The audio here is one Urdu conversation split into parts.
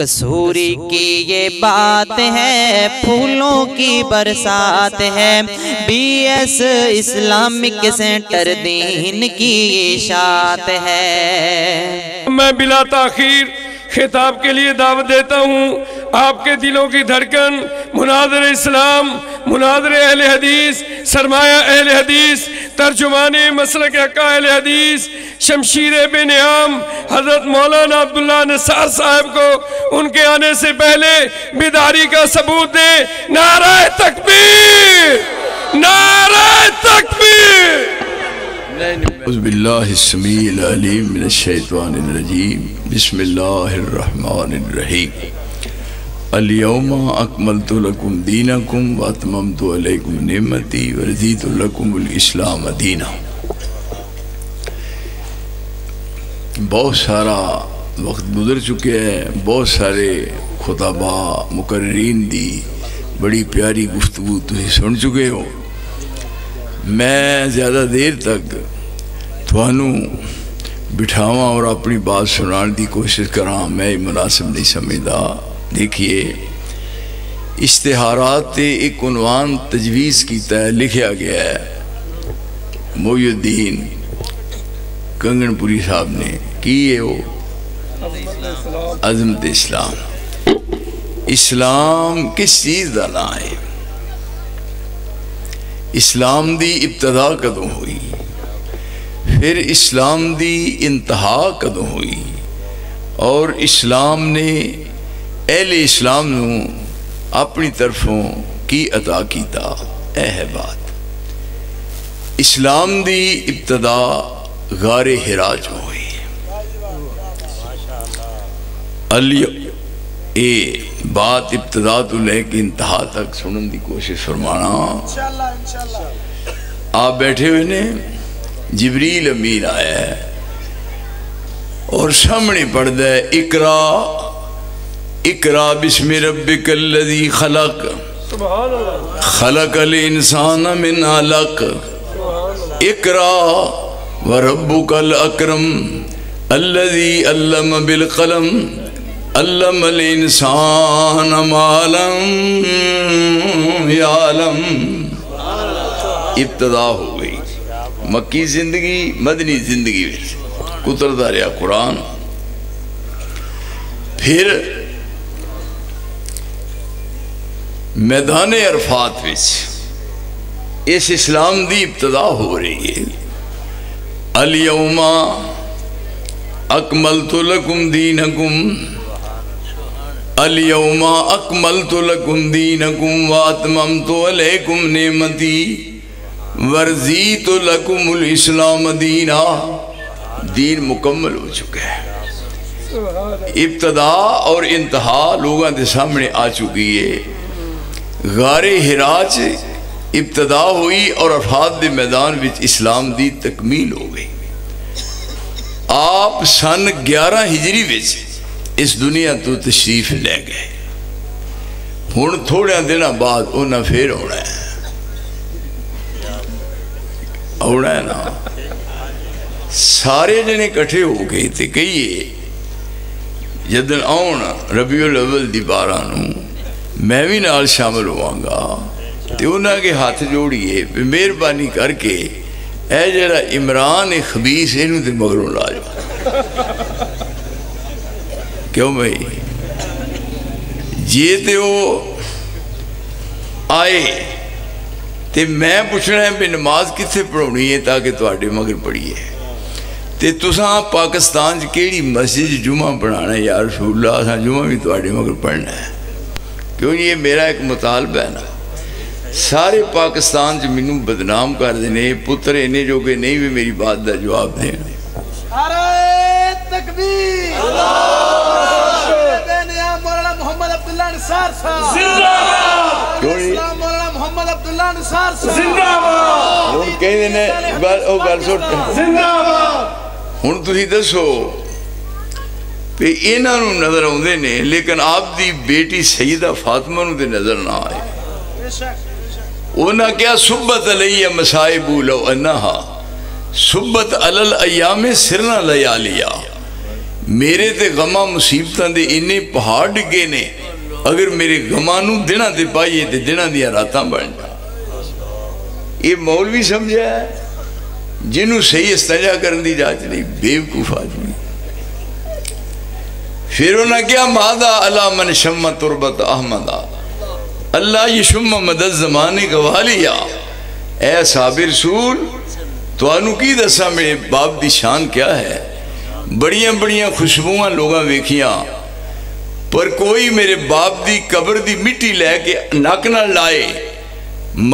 کسوری کی یہ بات ہے، پھولوں کی برسات ہے، بی ایس اسلامک سینٹر دین کی اشاعت ہے۔ میں بلا تاخیر خطاب کے لیے دعوت دیتا ہوں آپ کے دلوں کی دھڑکن، مناظر اسلام، مناظر اہل حدیث، سرمایہ اہل حدیث، ترجمان مسلک حق اہل حدیث، شمشیر بے نعام حضرت مولانا عبداللہ نثار صاحب کو ان کے آنے سے پہلے بیداری کا ثبوت دیں۔ نعرہ تکبیر، نعرہ تکبیر۔ اعوذ باللہ السمیع العلیم من الشیطان الرجیم، بسم اللہ الرحمن الرحیم۔ اليوم اکملت لکم دینکم واتممت علیکم نعمتی ورضیت لکم الاسلام دینا۔ بہت سارا وقت گزر چکے ہیں، بہت سارے خطبہ مقررین دی بڑی پیاری گفتگو تھی سن چکے ہو۔ میں زیادہ دیر تک تھانوں بٹھاواں اور اپنی بات سنان دی کوشش کراں میں مناسب نہیں سمجھدا۔ دیکھیے، اشتہارات تے ایک عنوان تجویز کیتا ہے، لکھیا گیا ہے محی الدین کنگن پوری صاحب نے کی ہے وہ عظمت اسلام۔ اسلام کس چیز دا نام ہے؟ اسلام دی ابتدا کدوں ہوئی، پھر اسلام دی انتہا کدوں ہوئی، اور اسلام نے اہل اسلام نو اپنی طرفوں کی عطا کیتا۔ اے ہے بات، اسلام دی ابتدا غار حرا جو ہوئی۔ اے بات ابتدا تو لے کے انتہا تک سنن دی کوشش فرمانا۔ آپ بیٹھے ہوئے نے، جبریل امین آیا ہے اور سامنے پڑھ دے اقرا اقرا بسم ربک الذی خلق خلق الانسان من علق اقرا وربک الاکرم الذی علم بالقلم علم الانسان ما لم یعلم۔ ابتدا ہو گئی مکی زندگی، مدنی زندگی کتردا رہا قرآن۔ پھر میدان عرفات اس اسلام دی ابتدا ہو رہی ہے۔ الیوم اکملت لکم دینکم، الیوم اکملت لکم دینکم واتممت علیکم نعمتی ورضیت لکم الاسلام دینا۔ دین مکمل ہو چکا ہے، ابتدا اور انتہا لوگاں دے سامنے آ چکی ہے۔ غار حرا ابتدا ہوئی اور عرفات دے میدان وچ اسلام دی تکمیل ہو گئی۔ آپ سن 11 ہجری وچ اس دنیا تو تشریف لے گئے۔ ہن تھوڑے دنوں بعد انہاں پھر ہونا ہے، ہونا ہے نا۔ سارے جنے کٹھے ہو گئے تھے، کہیے جدن آؤن ربیع الاول دی 12 نو میں بھی نال شامل ہوں گا، تے انہاں کے ہاتھ جوڑیے مہربانی کر کے اے جڑا عمران خبیث اینوں تے مگروں لا جاؤ۔ کیوں بھائی جی تے وہ آئے تے میں پوچھنا ہے بھی نماز کتنے پڑھونی ہے تاکہ تواڈے مگر پڑھیے، تے تساں پاکستان کیڑی مسجد جمعہ پڑھانا ہے؟ یا رسول اللہ اساں جمعہ بھی تواڈے مگر پڑھنا ہے۔ کیوں یہ میرا ایک مطالبہ ہے نا۔ سارے پاکستان مینوں بدنام کر دینے، پتر انہیں جو کہ نہیں بھی میری بات دا جواب دیں۔ نعرہ تکبیر، مولانا محمد عبداللہ نثار صاحب زندہ باد، مولانا محمد عبداللہ نثار صاحب زندہ باد۔ ہن کہندے نے او گل سن زندہ باد۔ ہن تسی دسو کہ انہاں نوں نظر آوندے نے، لیکن آپ دی بیٹی سیدہ فاطمہ نوں تے نظر نہ آئے۔ انہاں کیا صبت علیہ مصائب لو انہا صبت علی الایام سرنا لیالیا۔ میرے تے غماں مصیبتاں دے انہیں پہاڑ ڈگے نے، اگر میرے غماں نو دنہ تے پائیے تے دنہ دیا راتاں بن جا۔ یہ مولوی سمجھا ہے جنہوں صحیح استنجا کرن دی جاچ نہیں، بیوقوف آدمی۔ پھر انہاں کیا مادہ علی من شم تربت احمدہ، اللہ یہ شم مدد زمانے گوالیا۔ اے اصحاب رسول تو انہوں کی دسا میرے باپ دی شان کیا ہے؟ بڑیاں بڑیاں خوشبواں لوگاں ویکھیاں، پر کوئی میرے باپ دی قبر دی مٹی لے کے نک نہ لائے۔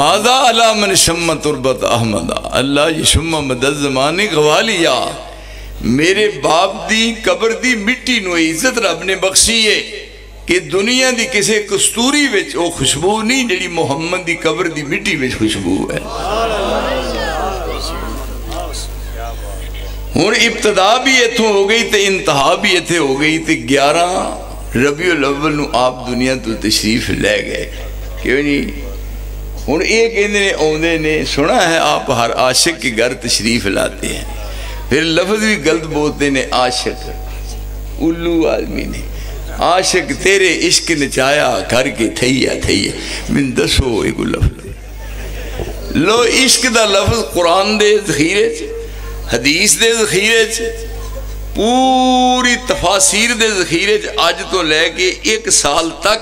ماذا علی من شم تربت احمدہ، اللہ یہ شم مدد زمانے گوالیا۔ میرے باپ دی قبر دی مٹی نو عزت رب نے بخشی ہے کہ دنیا دی کسے کستوری وچ او خوشبو نہیں جڑی محمد دی قبر دی مٹی وچ خوشبو ہے۔ ہون ابتدا بھی ایتھوں ہو گئی تے انتہا بھی ایتھے ہو گئی تے 11 ربیع الاول نو آپ دنیا تو تشریف لے گئے، کیوں نہیں؟ ہون ایک اندھنے اوندے نے سنا ہے آپ ہر عاشق کے گھر تشریف لاتے ہیں، پھر لفظ بھی غلط بولتے نے، عاشق الو آدمی نے، عاشق تیرے عشق نچایا کر کے تھیا تھیا، من دسو ایک لفظ لو عشق دا لفظ قرآن دے ذخیرے چ، حدیث دے ذخیرے چ، پوری تفاسیر دے ذخیرے چ، آج تو لے کے 1 سال تک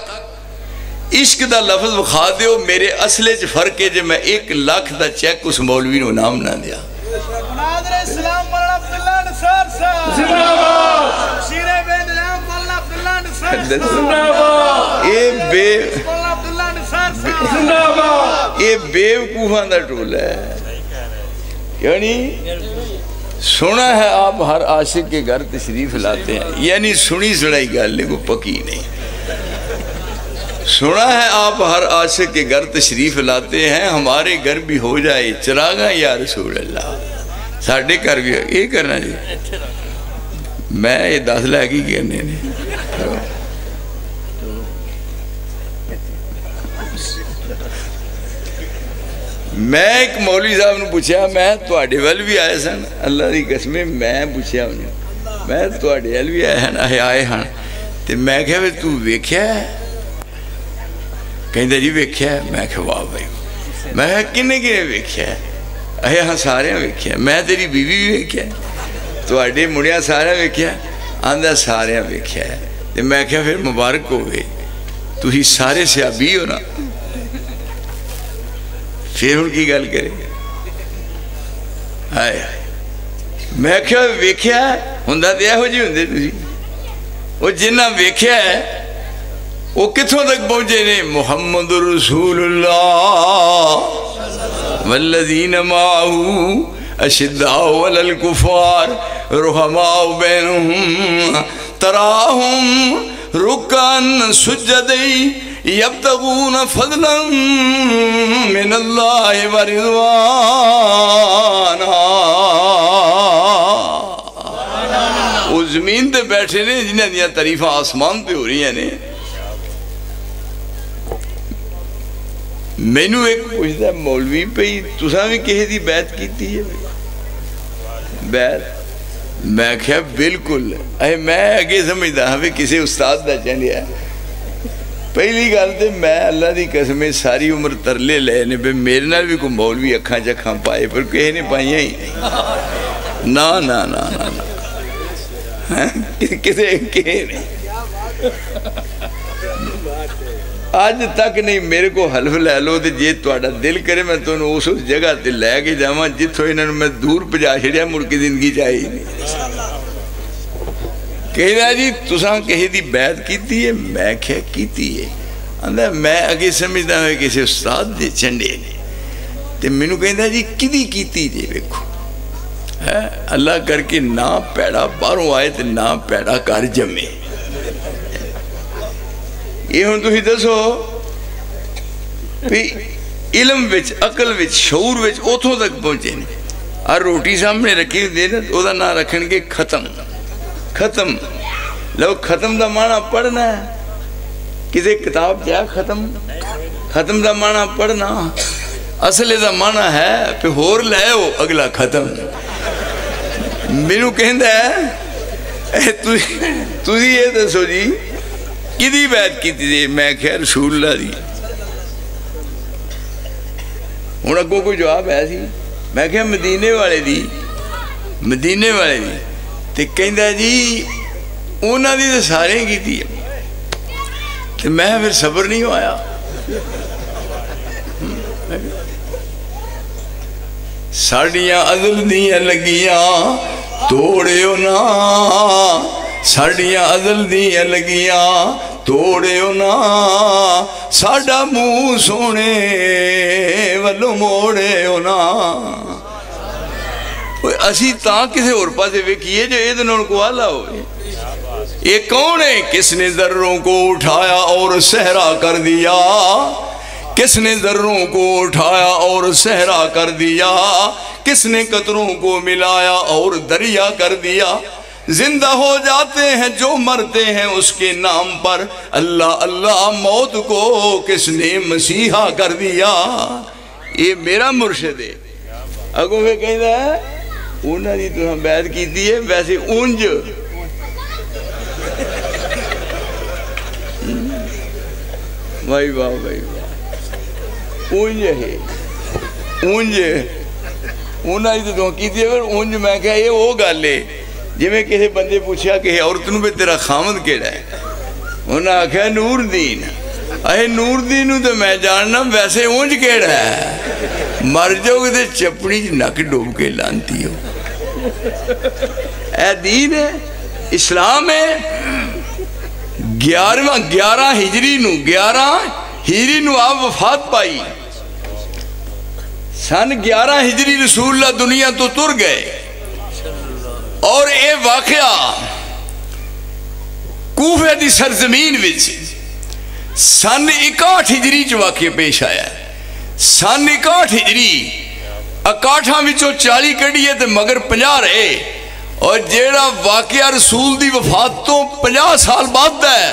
عشق دا لفظ بخا دیو، میرے اصلے چ فرق ہے جو میں 1 لاکھ دا چیک اس مولوی نو نام نہ دیا۔ مناظر اسلام مولانا عبداللہ نثار صاحب زندہ باد، شیر بے نام مولانا عبداللہ نثار صاحب، مولانا عبداللہ نثار صاحب زندہ باد۔ یہ بیوقوفاں دا ٹول ہے، یعنی سنا ہے آپ ہر عاشق کے گھر تشریف لاتے ہیں، یعنی سنی سنائی گل کو پکی نہیں۔ سنا ہے آپ ہر عاشق کے گھر تشریف لاتے ہیں، ہمارے گھر بھی ہو جائے چراغاں یا رسول اللہ، ساڑھے گھر بھی یہ کرنا جی، میں یہ 10 لاکھ ہی کرنے نے۔ میں ایک مولوی صاحب نے پوچھا، میں تواڈے ول بھی آئے سن، اللہ دی قسم میں پوچھا انہیں، میں تواڈے ول بھی آئے ہاں تے میں کہا وے تو ویکھیا ہے؟ کہندے جی ویکھیا ہے۔ میں کہا واہ بھائی، میں کہا کنے کنے ویکھیا ہے؟ اے ہاں سارے ویکھیا، میں تیری بیوی بھی ویکھیا، تواڈے مڑیاں سارے ویکھیا، آندا سارے ویکھیا ہے۔ تے میں کہا پھر مبارک ہوئے، تسی سارے صحابی ہو نا؟ پھر ان کی گل کرے گا، میں کہا ویکھیا ہندہ دیا ہو جی ہندے تسی، وہ جنہ ویکھیا ہے وہ کتھوں تک پہنچے نے؟ محمد رسول اللہ والذین معہو اشداء علی الکفار رحماء بینہم تراہم رکعن سجدی یبتغون فضلا من اللہ ورضوانا۔ وہ زمین تے بیٹھے نے جنہیں دیا تعریفہ آسمان پہ ہو رہی ہیں نے۔ میں نو ایک پوچھتا ہے مولوی پہ ہی تساں بھی کہے دی بیعت کیتی ہے؟ بیعت؟ میں کہا بالکل، میں اگے سمجھتا ہوں کسی استاد دا چلیا ہے۔ پہلی گل تے میں اللہ دی قسم ساری عمر ترلے لے نے بے میرے نال بھی کوئی مولوی اکھاں چکھاں پائے، پر کہے نے پائیاں ہی نہیں، نا نا نا نا کسے کہے نہیں، آج تک نہیں۔ میرے کو حلف لے لو تے جے تواڈا دل کرے میں تو اس جگہ تے لے کے جاواں جتھوں انہاں میں دور پجا چھڑیا، مڑ کے زندگی چاہی نہیں۔ کہنا جی تساں کہے دی بیعت کیتی ہے؟ میں کہا کیتی ہے۔ آندا میں اگے سمجھدا ہوں کسی استاد دے چنڈے نے، تے مینوں کہندا جی کدی کیتی جی؟ ویکھو اللہ کر کے نہ پیڑا باہروں آئے تے نہ پیڑا کر جمے۔ یہ ہن تسی دسو بھی علم وچ عقل وچ شعور وچ اوتھوں تک پہنچے نے، اور روٹی سامنے رکھی ہوندی نا او دا نام رکھن گے ختم۔ ختم لو ختم دا معنی پڑھنا ہے کسی کتاب کیا ختم؟ ختم دا معنی پڑھنا، اصل دا معنی ہے پہ ہور لے ہو اگلا ختم۔ مینوں کہندا ہے تسی یہ دسو جی کدی بیعت کی تھی؟ میں کہا رسول اللہ دی. ہوں اگوں کوئی جواب ہے سی؟ میں کہا مدینے والے دی. مدینے والے دی تے کہندا جی انہاں دی تے سارے کیتی ہے. تے میں پھر صبر نہیں ہویا. ساڑیاں عدل دیاں لگیاں توڑیو نا، ساڑیاں عدل دیاں لگیاں توڑیو نا، ساڑا منہ سونے والو موڑیو نا. اسی تاں کسے اور پاسے ویکھیے جو یہ دنوں کو آلہ ہوئے. یہ کون ہے؟ کس نے ذروں کو اٹھایا اور صحرا کر دیا، کس نے ذروں کو اٹھایا اور صحرا کر دیا، کس نے قطروں کو ملایا اور دریا کر دیا. زندہ ہو جاتے ہیں جو مرتے ہیں اس کے نام پر، اللہ اللہ موت کو کس نے مسیحا کر دیا. یہ میرا مرشد ہے. اگوں میں کہتا ہے انہوں نے تو ہم بیعت کی دی ہے، ویسے اونج بھائی واہ بھائی واہ، اونج ہے اونج. انہوں نے تو کی دی ہے اونج. میں کہا یہ وہ گل ہے جی میں کسی بندے پوچھا کہ عورتوں پہ تیرا خامد کیڑا ہے؟ انہوں نے آکھا نور دین. اے نور دین تو میں جاننا، ویسے اونج کیڑا ہے؟ مر جاؤ گے چپڑی نک ڈوب کے لانتی ہو. اے دین ہے، اسلام ہے. 11 ہجری نو آپ وفات پائی. سن 11 ہجری رسول اللہ دنیا تو تر گئے. اور اے واقعہ کوفے دی سرزمین وچ سن 61 ہجری چ واقعہ پیش آیا ہے. سن 61 ہجری 61 وچوں 40 کڑیے تے مگر 50 رہے. اور جیڑا واقعہ رسول دی وفات تو 50 سال بعد ہے،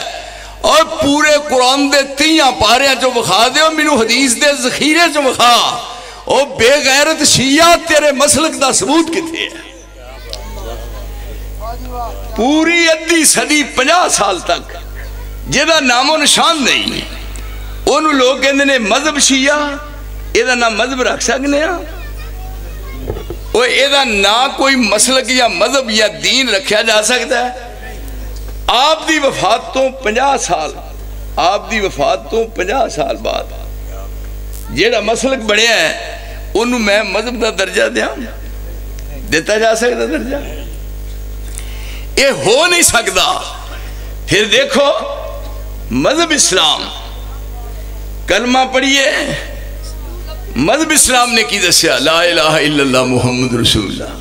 اور پورے قرآن دے 30 پاریاں چو بخا دے اور مینوں حدیث دے ذخیرے چو بخا. او بے غیرت شیعہ تیرے مسلک دا ثبوت کتے ہے؟ پوری ادھی صدی 50 سال تک جہاں نام و نشان نہیں، انہوں لوگ کہندے نے مذہب شیعہ. یہ نام مذہب رکھ سکنے ہیں؟ وہ یہ نہ کوئی مسلک یا مذہب یا دین رکھا جا سکتا ہے؟ آپ دی وفات تو 50 سال، آپ دی وفات تو 50 سال بعد جیڑا مسلک بڑھیا ہے انہوں میں مذہب دا درجہ دیا دیتا جا سکتا درجہ؟ یہ ہو نہیں سکتا. پھر دیکھو مذہب اسلام، کلمہ پڑھیے. مذہب اسلام نے کی دسیا لا الہ الا اللہ محمد رسول اللہ.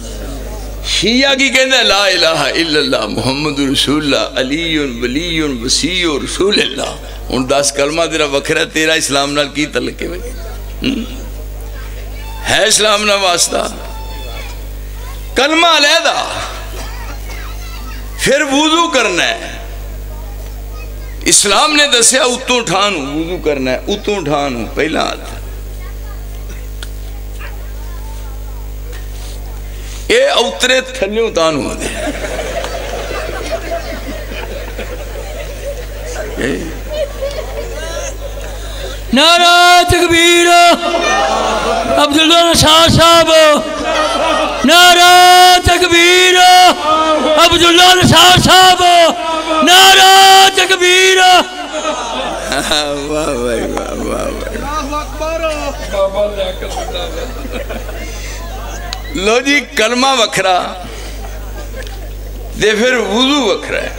شیعہ کی کہندہ ہے لا الہ الا اللہ محمد رسول اللہ علی ولی وسیع رسول اللہ. ان 10 کلمہ تیرا وکھرا، تیرا اسلام نال کی تعلق ہے؟ اسلام نہ واسطہ. کلمہ علیحدہ. پھر وضو کرنا ہے. اسلام نے دسیا اتوں ٹھانو وضو کرنا ہے، اتوں ٹھانو پہلا ہاتھ. اے اوترے تھلیوں تانو دے. نعرہ تکبیر عبداللہ شاہ صاحب، نعرہ تکبیر عبداللہ شاہ صاحب، نعرہ تکبیر. واہ بھائی واہ واہ بھائی. لو جی کلمہ وکھرا دے، پھر وضو وکھرا ہے.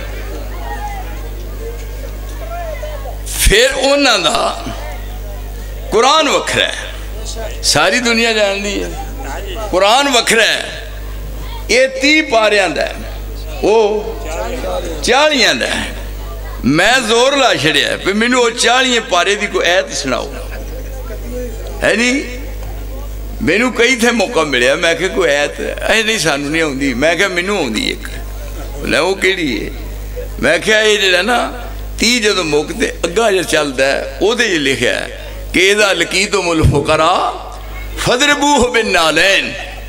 پھر انہاں دا قرآن وکھرا ہے. ساری دنیا جان دی ہے قرآن وکھرا ہے. یہ 30 پاریاں دا ہے، وہ 40 دا ہے. میں زور لا چھڑیا ہے پہ مینوں 40 پارے دی کوئی ایت سناؤ ہے نہیں. مینوں کئی تھے موقع ملیا، میں کہ کوئی ایت ہے نہیں سانو نہیں آؤں. میں کہ مینوں آؤں ایک. بولے وہ کیڑی ہے؟ میں کہ یہ جڑا نا 30 جدو موقع اگا جو چلتا ہے وہ دے یہ لکھا ہے کہ اذا لقیتم الفقراء فضربوہ بالنعلین.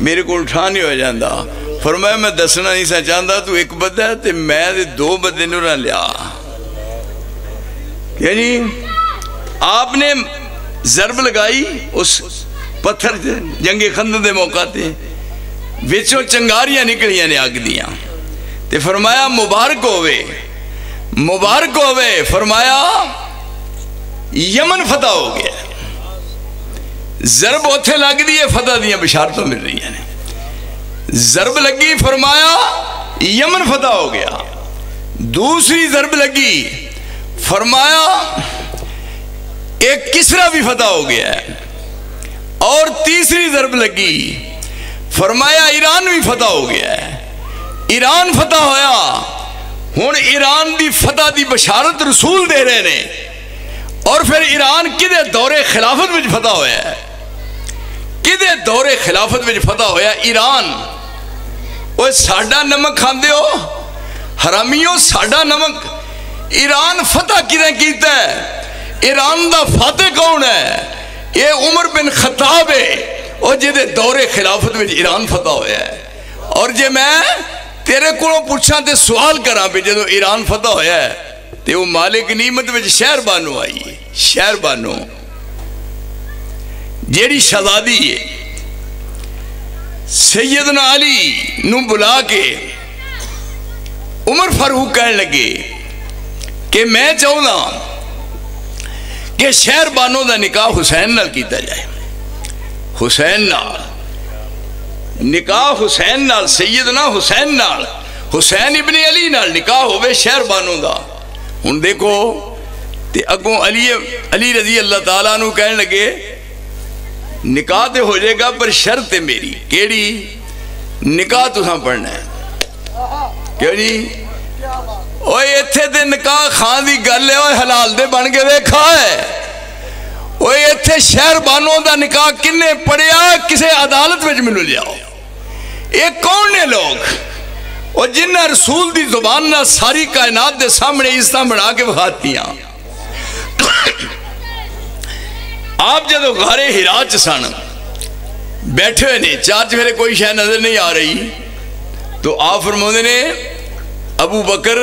میرے کو اٹھا نہیں ہو جاتا. فرمایا میں دسنا نہیں سا چاہتا تو ایک بندہ ہے تے میں دو بندے نہ لیا. یعنی آپ نے ضرب لگائی اس پتھر جنگ خندق دے موقع تے وچوں چنگاریاں نکلیاں نے اگ دیاں تے فرمایا مبارک ہوئے مبارک ہوئے. فرمایا یمن فتح ہو گیا. ضرب اتھے لگ دی ہے فتح دیاں بشارتوں مل رہی ہیں. ضرب لگی فرمایا یمن فتح ہو گیا. دوسری ضرب لگی فرمایا ایک کسرا بھی فتح ہو گیا ہے. اور تیسری ضرب لگی فرمایا ایران بھی فتح ہو گیا ہے. ایران فتح ہویا. ہن ایران دی فتح دی بشارت رسول دے رہے نے. اور پھر ایران کدے دور خلافت میں فتح ہویا ہے. کدے دور خلافت میں فتح ہویا ایران. وہ ساڈا نمک کھاندے ہو حرامیوں ساڈا نمک. ایران فتح کدے کیتا ہے. ایران دا فاتح کون ہے؟ یہ عمر بن خطاب ہے. اور جدے دور خلافت میں ایران فتح ہویا ہے. اور جے میں تیرے کو پوچھاں تے سوال کراں پہ جدو ایران فتح ہویا ہے تے وہ مالک نعمت وچ شہر بانو آئی ہے. شہر بانو جیڑی شہزادی ہے سیدنا علی نو بلا کے عمر فاروق کہنے لگے کہ میں چاہتا کہ شہر بانو دا نکاح حسین نال کیتا جائے. حسین نال نکاح حسین نال سیدنا حسین نال حسین ابن علی نال نکاح ہوئے شہر بانو دا. ہن دیکھو تے اگوں علی رضی اللہ تعالیٰ عنہ کہنے لگے نکاح تے ہو جائے گا پر شرط ہے میری. کیڑی؟ نکاح تساں پڑھنا ہے. کیوں جی؟ اوے ایتھے تے نکاح خان دی گل ہے. اوے حلال دے بن کے ویکھا ہے. اوے ایتھے شہر بانو دا نکاح کنے پڑھیا کسے عدالت وچ مینوں لیاؤ. یہ کون نے لوگ اور جنہ رسول دی زبان نہ ساری کائنات دے سامنے عزتاں بنا کے بخاتی ہیں. آپ جدو غار ہرا چ سن بیٹھے ہوئے نے چار چفیرے کوئی شے نظر نہیں آ رہی تو آپ فرماتے نے ابو بکر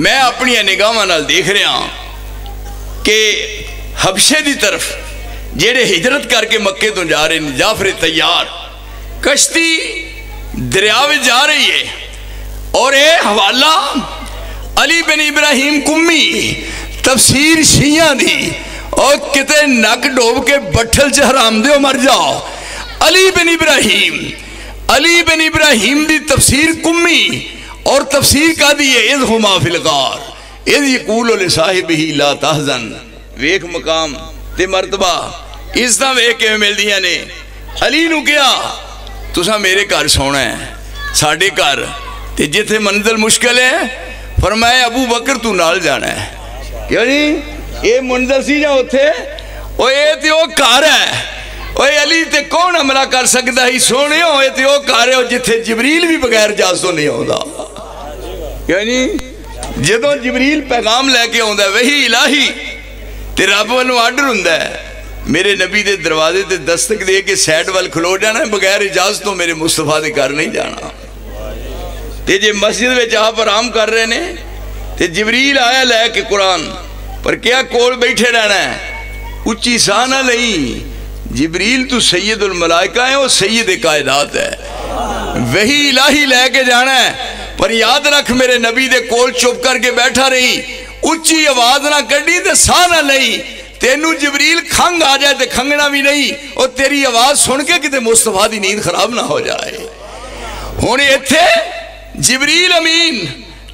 میں اپنی نگاہاں نال دیکھ رہا کہ حبشے دی طرف جیڑے ہجرت کر کے مکے تو جا رہے ہیں جعفر تیار کشتی دریا میں جا رہی ہے. اور اے حوالہ علی بن ابراہیم کمی تفسیر شیعہ دی اور کتے نک ڈوب کے بٹھل چ حرام دیو مر جاؤ. علی بن ابراہیم دی تفسیر کمی اور تفسیر کا دی ہے اذ ہما فی الغار اذ یقول لصاحبہ لا تحزن. ویکھ مقام تے مرتبہ عزتاں ویکھ کے مل دیاں نے. علی نو کیا تساں میرے گھر سونا ہے ساڈے گھر تے جتھے منزل مشکل ہے فرمایا ابو بکر تو نال جانا ہے. کیوں جی اے منزل سی جا اتھے او اے تے او گھر ہے. اوے علی تے کون حملہ کر سکتا ہی سونے ہو. اے تے او گھر ہے جتھے جبریل بھی بغیر اجازتوں نہیں ہوندا. کیوں جی جدوں جبریل پیغام لے کے آوندا ہے وحی الہی تے رب والوں آرڈر ہوندا ہے میرے نبی دے دروازے تے دستک دے کے سیڈ وال کھلو جانا ہے بغیر اجازتوں میرے مصطفیٰ دے گھر نہیں جانا. تے جے مسجد میں آپ آرام کر رہے نے تے جبریل آیا لے کے قرآن پر کیا کول بیٹھے رہنا ہے اچھی ساہ نہ نہیں. جبریل تو سید الملائکہ ہے وہ سید کائنات ہے. وہی الہی لے کے جانا ہے پر یاد رکھ میرے نبی دے کول چپ کر کے بیٹھا رہی اچھی آواز نہ کڑی تے ساہ نہ لئی. تینوں جبریل کھنگ آ جائے تے کھنگنا بھی نہیں اور تیری آواز سن کے کتے مصطفیٰ دی نیند خراب نہ ہو جائے. ہونے ایتھے جبریل امین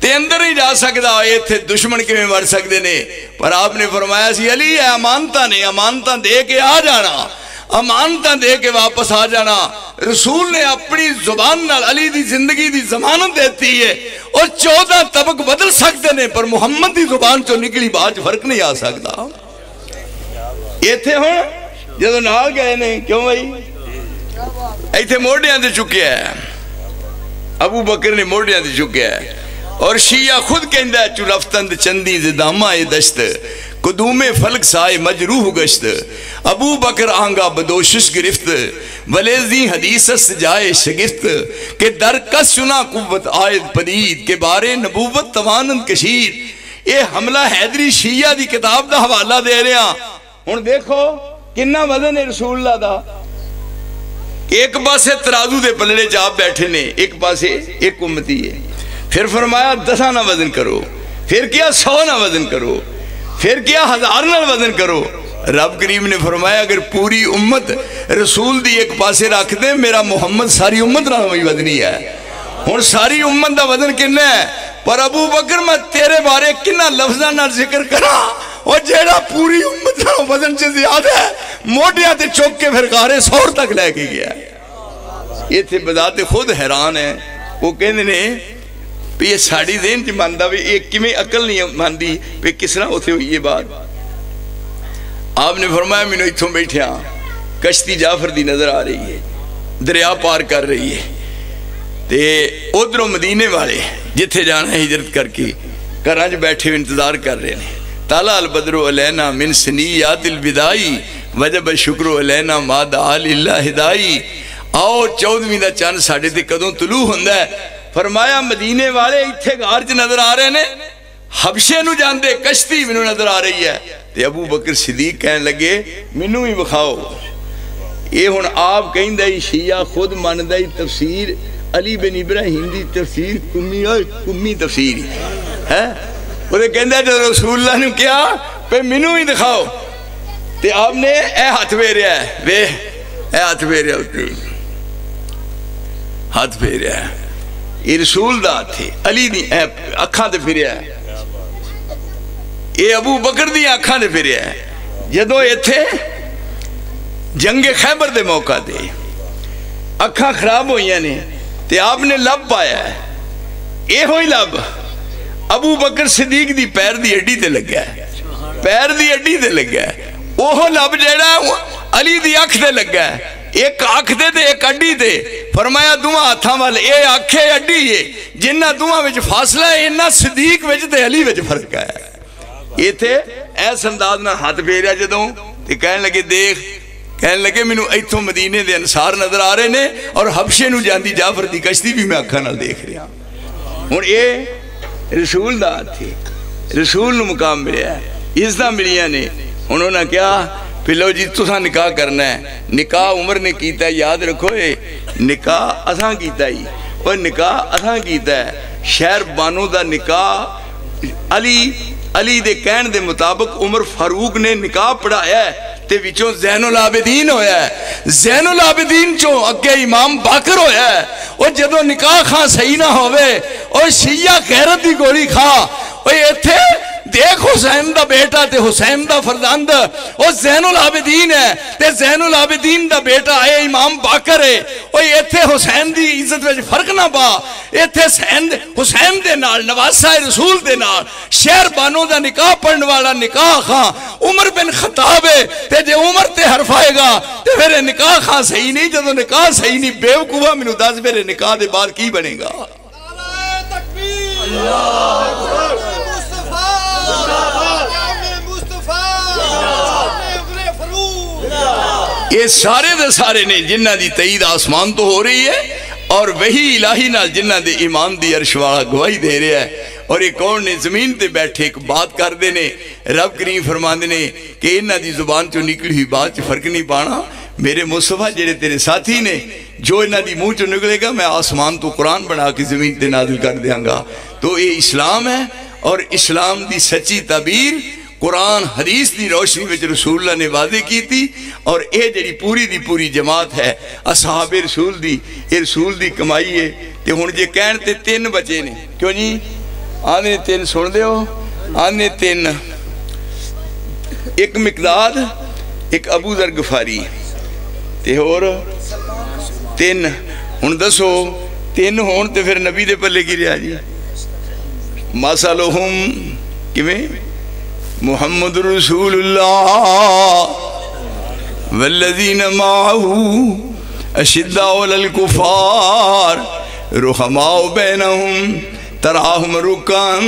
تے اندر ہی جا سکتا ہے تھے دشمن کے میں مر سکتے نے پر آپ نے فرمایا سی علی ہے امانتاں نے امانتاں دے کے آ جانا امانتاں دے کے واپس آ جانا. رسول نے اپنی زبان نال علی دی زندگی دی ضمانت دیتی ہے اور 14 طبق بدل سکتے نے پر محمد دی زبان چو نکلی بات فرق نہیں آ سکتا. یہ تھے ہوں جدو نال گئے نے کیوں بھائی ایتھے موڑیاں دے چکے ہے ابو بکر نے موڑیاں دے چکے ہے اور شیعہ خود کہندہ ہے چو رفتند چندی زدامہ دشت قدوم فلک سائے مجروح گشت ابو بکر آنگا بدوشش گرفت ولیزی حدیث جائے شگفت کہ در کس چنا قوت آئد پدید کے بارے نبوت توانند کشیر. اے حملہ حیدری شیعہ دی کتاب دا حوالہ دے رہے ہیں. ہن دیکھو کنا وزن ہے رسول اللہ دا. ایک پاسے ترازو دے پلڑے جاب بیٹھے نے, ایک پاسے ایک امتی ہے. پھر فرمایا 10 نہ وزن کرو, پھر کیا 100 نہ وزن کرو, پھر کیا 1000 نہ وزن کرو. رب کریم نے فرمایا اگر پوری امت رسول دی ایک پاسے رکھ دے, میرا محمد ساری امت نہ وہی وزنی ہے. ہن ساری امت دا وزن کنا ہے, پر ابو بکر میں تیرے بارے کنا لفظاں نال ذکر کرا اور جیڑا پوری امت دا وزن سے زیادہ ہے, موٹیاں تے چوک کے پھر غارے سور تک لے کے گیا. یہ تھے بذات خود حیران ہیں. وہ کہنے نے پہ یہ ساڑی ذہن چ ماندا بھی ایک کیویں عقل نہیں ماندی پہ کس طرح ہوتے ہوئی یہ بات. آپ نے فرمایا مینوں ایتھوں بیٹھیا کشتی جعفر دی نظر آ رہی ہے, دریا پار کر رہی ہے, تے ادھروں مدینے والے جتھے جانا ہے ہجرت کر کے گھراں وچ بیٹھے انتظار کر رہے ہیں. طلع البدر علینا من سنیات البدائی وجب الشکر علینا ما دعا للہ ہدائی. آؤ 14ویں دا چاند ساڑھے تے کدوں طلوع ہوندا ہے. فرمایا مدینے والے ایتھے غار چ نظر آ رہے نے, حبشے نو جاندے کشتی مینوں نظر آ رہی ہے. تے ابو بکر صدیق کہنے لگے مینوں ہی بخاؤ. یہ ہن آپ کہندا ہی شیعہ خود مندا ہی تفسیر علی بن ابراہیم دی تفسیر کمی تفسیر ہے. وہ کہندا جو رسول اللہ نے کیا پہ مینوں ہی دکھاؤ. تے آپ نے اے ہاتھ پھیریا ہے, وے اے ہاتھ پھیریا, ہاتھ پھیریا ہے. یہ رسول دا ہاتھ ہے, علی دی اکھاں تے پھیریا ہے, یہ ابو بکر دی اکھاں تے پھیریا ہے. جدوں ایتھے جنگ خیبر دے موقع دے اکھاں خراب ہوئیاں نے تے آپ نے لب پایا ہے. اے ہوئی لب ابو بکر صدیق دی پیر دی اڈی تے لگا ہے, پیر دی اڈی تے لگا ہے. اوہ لب جیڑا علی دی اکھ تے لگا ہے, ایک اکھ دے تے ایک اڈی تے. فرمایا دوہاں ہاتھاں والے اے اکھے اڈی ہے, جنہ دوہاں وچ فاصلہ ہے انہاں صدیق وچ تے علی وچ فرق ہے. یہ تھے ایس انداز نہ ہاتھ پھیریا جدوں تے کہنے لگے دیکھ, کہنے لگے مینوں ایتھوں مدینے دے انصار نظر آ رہے نے اور حبشے نو جاندی جعفر دی کشتی بھی میں اکھاں نال دیکھ رہا. ہن اے رسول دا تھی, رسول نو مقام ملیا ہے, عزتاں ملیاں نے. انہوں نے کیا پھلو جی تساں نکاح کرنا ہے, نکاح عمر نے کیتا ہے, یاد رکھو اے نکاح اساں کیتا ہی, اور نکاح اساں کیتا ہے. شہر بانو دا نکاح علی دے کہن دے مطابق عمر فاروق نے نکاح پڑھایا ہے, تے وچوں زین العابدین ہویا ہے, زین العابدین چوں اگے امام باقر ہویا ہے. اور جدوں نکاح خاں صحیح نہ ہوئے اور شیعہ غیرت دی گولی کھا, اور ایتھے دیکھ حسین دا بیٹا تے حسین دا فرزند اور زین العابدین ہے, تے زین العابدین دا بیٹا اے امام باقر ہے. اور ایتھے حسین دی عزت وچ فرق نہ پا, ایتھے حسین دے نال نواسہ رسول دے نال شہر بانو دا نکاح پڑھن والا نکاح خاں عمر بن خطاب ہے. تے جے عمر تے حرف آئے گا تے پھر نکاح خاں صحیح نہیں, جدو نکاح صحیح نہیں بیوقوفا مینوں دس پھر نکاح دے بعد کی بنے گا. یہ سارے دے سارے نے جنہ دی تائید آسمان تو ہو رہی ہے, اور وہی الہی نال جنہ دے ایمان دی عرش والا گواہی دے رہا ہے. اور ایک اور نے زمین تے بیٹھے ایک بات کر دے نے, رب کریم فرمان دے نے کہ انہ دی زبان چو نکلی ہوئی بات چو فرق نہیں پانا. میرے مصطفیٰ جڑے تیرے ساتھی نے, جو انہ دی منہ چو نکلے گا میں آسمان تو قرآن بنا کے زمین تے نازل کر دیاں گا. تو یہ اسلام ہے, اور اسلام دی سچی تعبیر قرآن حدیث دی روشنی وچ رسول اللہ نے واضح کی تھی. اور اے جڑی پوری دی پوری جماعت ہے اصحاب رسول دی, اے رسول دی کمائی ہے. تے ہن جے کہن تے 3 بچے نے, کیوں جی آنے 3 سن دے ہو, آنے 3, ایک مقداد, ایک ابو ذر غفاری, تے اور 3. ہن دسو 3 ہون تے پھر نبی دے پلے کی رہا جی. مثلہم کیویں محمد رسول اللہ والذین معہو اشداء علی الکفار رحماء بینہم تراہم رکعا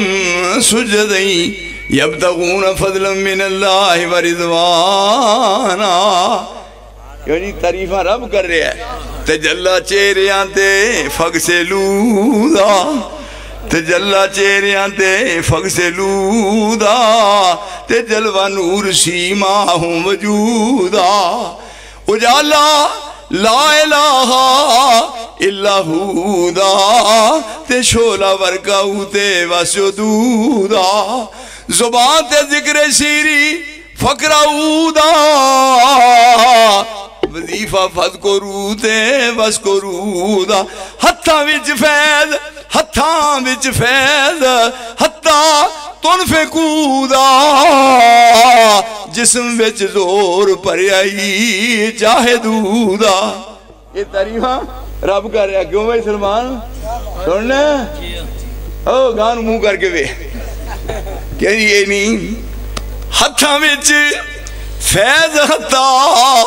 سجدین یبتغون فضلا من اللہ و رضوانا. یعنی تعریفہ رب کر رہے ہیں. تجلہ چہریاں تے فگ سے لودا, تجلہ چہریاں تے فگ سے لودا, تے جلوہ نور سیما ہوں وجودا. اجالا لا الہ الا ہو دا, تے شولا ورکاؤ تے وسجودا. زبان تے ذکر شیری فقراؤ دا, وظیفہ فذکرو تے وذکرو دا. ہتھاں وچ فیض, ہتھاں وچ فیض, ہتھاں تنفقو دا, جسم وچ زور پریائی جاہدو دا. یہ تعریفہ رب کر رہا. کیوں بھائی سلمان سننا او گان منہ کر کے بے کہ یہ نہیں. ہتھاں وچ فیض ہتھاں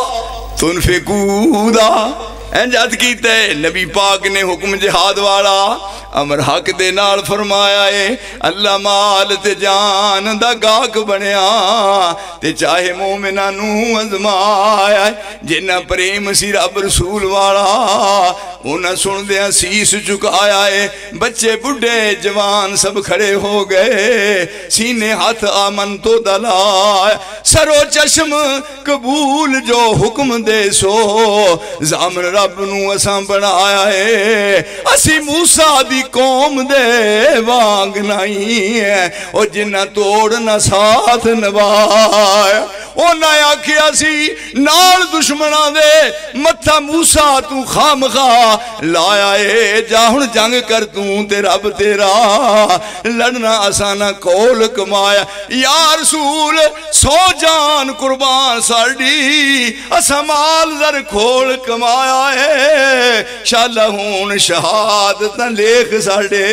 تنفقو دا. انجات کیتا ہے نبی پاک نے حکم جہاد والا امر حق دے نال فرمایا ہے. اللہ مال تے جان دا گاہک بنیا تے چاہے مومنہ نو ازمایا ہے. جنہ پریم سی رب رسول والا انہاں سن دیا سیس چکایا ہے. بچے بڑھے جوان سب کھڑے ہو گئے, سینے ہاتھ آمن تو دلائے. سرو چشم قبول جو حکم دے سو, زامن رب نو اساں بنایا ہے. اسی موسیٰ دی قوم دے وانگ نہیں ہے, اور جنہ توڑ نہ ساتھ نبایا. او نہ آکھیا سی نال دشمنہ دے متھا موسیٰ تو خامخواہ لایا ہے. جاہن جنگ کر توں تے رب تیرا لڑنا آسانہ کول کمایا. یا رسول 100 جان قربان ساڑی اسا مال زر کھول کمایا ہے. شاءاللہ ہون شہادتاں لیکھ ساڑے,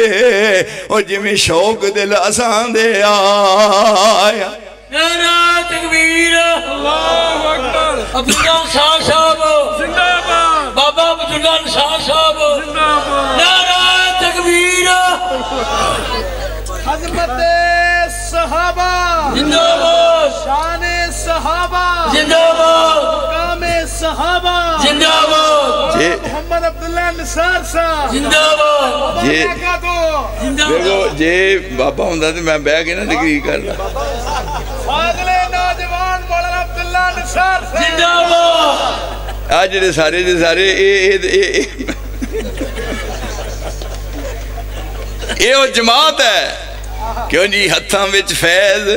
اور جمیں شوق دل آسان دے آیا. نعرہ تکبیر, اللہ اکبر, عبداللہ شاہ صاحب زندہ باد, بابا عبداللہ شاہ صاحب, زندہ باد. نعرہ تکبیر, عظمت صحابہ زندہ باد, شان صحابہ زندہ باد, مقام صحابہ زندہ باد, محمد عبداللہ نثار صاحب زندہ باد, جے زندہ دیکھو باد. جے باپا ہوندہ تھے میں بیٹھ کے نا تقریر کر رہا. فاضل نوجوان مولانا عبداللہ نثار صاحب زندہ باد. آج جڑے سارے اے وہ جماعت ہے. کیوں جی ہتھاں وچ فیض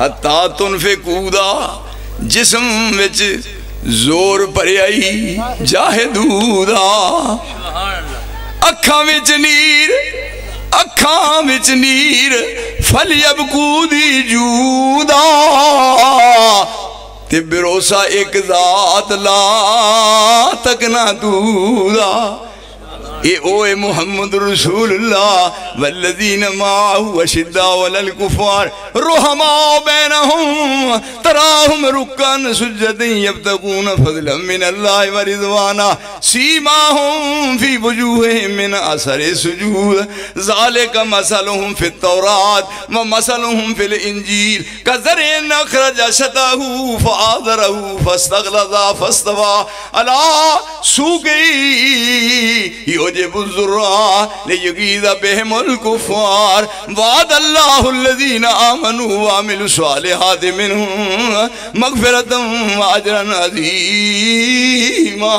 ہتھا تنفقو دا, جسم وچ زور پریائی جاہدو دا. اکھاں وچ نیر, اکھاں وچ نیر, فلیبکو دی جودا, تے بروسہ ایک ذات لا تکنا دودا. اے اوے محمد رسول اللہ والذین معاہو اشداء والکفار رحماء بینہم تراہم رکن سجدیں یبتغون فضلا من اللہ ورضوانا سیماہم فی وجوہہم من اثر سجود ذالک مثلہم فی التورات ومثلہم فی الانجیل کزرعٍ اخرج شطأہ فآزرہ فاستغلظ فاستوى علی سوقہ يجب الزراء ليغيظ بهم الكفار وعد الله الذين آمنوا وعملوا الصالحات منهم مغفرة وأجرا عظيما.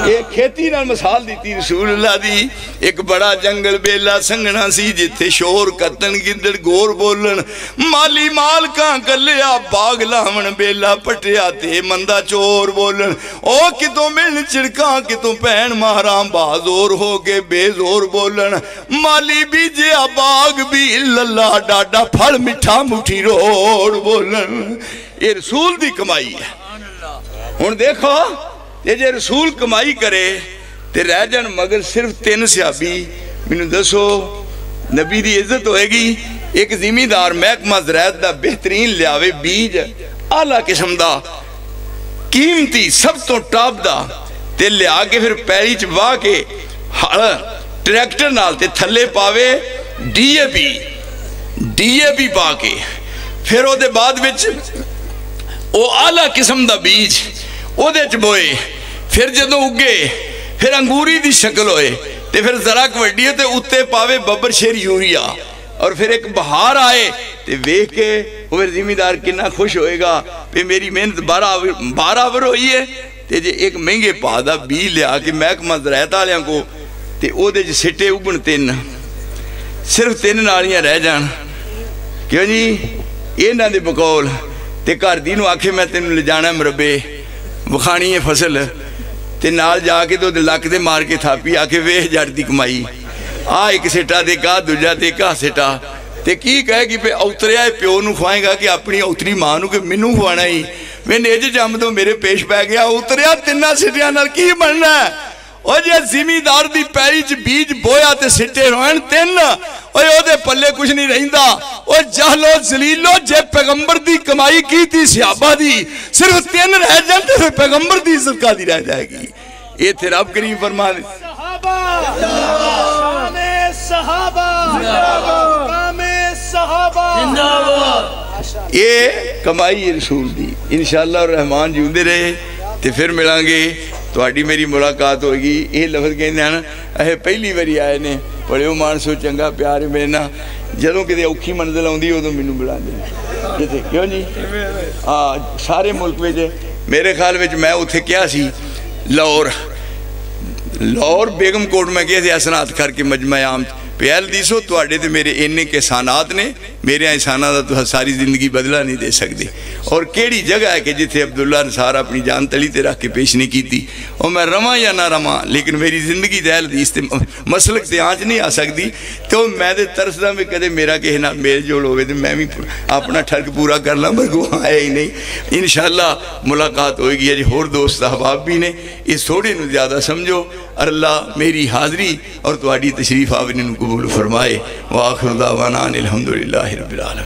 ایک کھیتی نال مثال دیتی رسول اللہ دی. ایک بڑا جنگل بیلا سنگنا سی جتھے شور کتن گدڑ گور بولن مالی مال کان کلیا باغ لاون بیلا پٹیا تے مندہ چور بولن. او کتوں ملن چڑکاں کتوں پہن مہرام بازور ہو کے بے زور بولن. مالی بیجیا باغ بھی اللہ ڈاڈا پھڑ مٹھا مٹھی روڑ بولن. یہ رسول دی کمائی ہے. ہن دیکھو یہ جے رسول کمائی کرے تے رہ جن مگر صرف 3 صحابی. میں دسو نبی دی عزت ہوئے گی. ایک زمیندار محکمہ زراعت دا بہترین لیاوے بیج اعلیٰ قسم دا قیمتی سب تو ٹاپ دا تے لیا کے پھر پیری چ واہ کے ٹریکٹر نال تے تھلے پاوے DAP پا کے پھر وہ بعد وہ آلہ قسم دا بیج وہ بوئے، پھر جدوں اگے پھر انگوری دی شکل ہوئے تے پھر زرک وڈی تے اتے پاوے ببر شیر یوریا، اور پھر ایک بہار آئے تے ویکھ کے وہ زمیندار کنا خوش ہوئے گا پہ میری محنت برابر ہوئی ہے تے جے ایک مہنگے پادا بی لیا کہ محکمہ زراعت والےاں کو تے او دے سٹے اگن 3 صرف 3 نالیاں رہ جان، کیوں جی انہاں دے بقول تے گھر دی نوں آکھے میں تینوں لے جانا مربے وکھانی ہے فصل تے نال جا کے تو لک دے مار کے تھاپی آکے ویہ جڑ دی کمائی ایک سٹا دے گا دوجا دے گا سٹا تے کی کہے گی پہ اوتریا پیو نو کھوائیں گا کہ اپنی اوتری ماں نو کہ منو کھوانا ہی میں نیج جام دو میرے پیش پہ گیا اوتریا 3 سٹیاں نال کی بننا ہے، اور جے زمیندار دی پیری چ بیج بویا تے سٹے روئن 3 اور او دے پلے کچھ نہیں رہندا، اور جہلو ذلیلو جے پیغمبر دی کمائی کی تھی صحابہ دی صرف 3 رہ جائیں تے پیغمبر دی عزت کا دی رہ جائے گی، یہ تھے رب کریم فرما دے یہ کمائی رسول دی انشاءاللہ الرحمن جیوندے رہے تے پھر ملیں گے تواڈی میری ملاقات ہوگی۔ یہ لفظ کہندے ہیں اے پہلی باری آئے نے بڑے مان سو چنگا پیار میرے نا جدوں کدے اوکھی منزل آندی ادوں مینوں بلاندے کیوں جی ہاں سارے ملک وچ میرے خیال وچ میں اوتھے کیا سی لاہور بیگم کوٹ میں کیا تھے احسانات کر کے مجمع عام پیال دیسو تو آڑے تھے میرے اننے کے احسانات نے میرے احسانات تو ساری زندگی بدلہ نہیں دے سکتے، اور کیڑی جگہ ہے کہ جتھے عبداللہ انصار اپنی جان تلی تے رکھ کے پیش نہیں کی تھی، اور میں رواں یا نہ رواں لیکن میری زندگی دے حدیث تے مسلک تے آنچ نہیں آ سکتی، تو میں دے ترسدہ میں کدے میرا کہنا میل جوڑ ہوئے تھے میں بھی اپنا ٹھرک پورا کرنا مرگو آئے ہی نہیں۔ انشاءاللہ ملاقات ہوئے گی جی اور دوست احباب بھی نے اس تھوڑے نو زیادہ سمجھو، اللہ میری حاضری اور تواڈی تشریف آوری نو قبول فرمائے۔ وآخر دعوانا الحمدللہ رب العالمین۔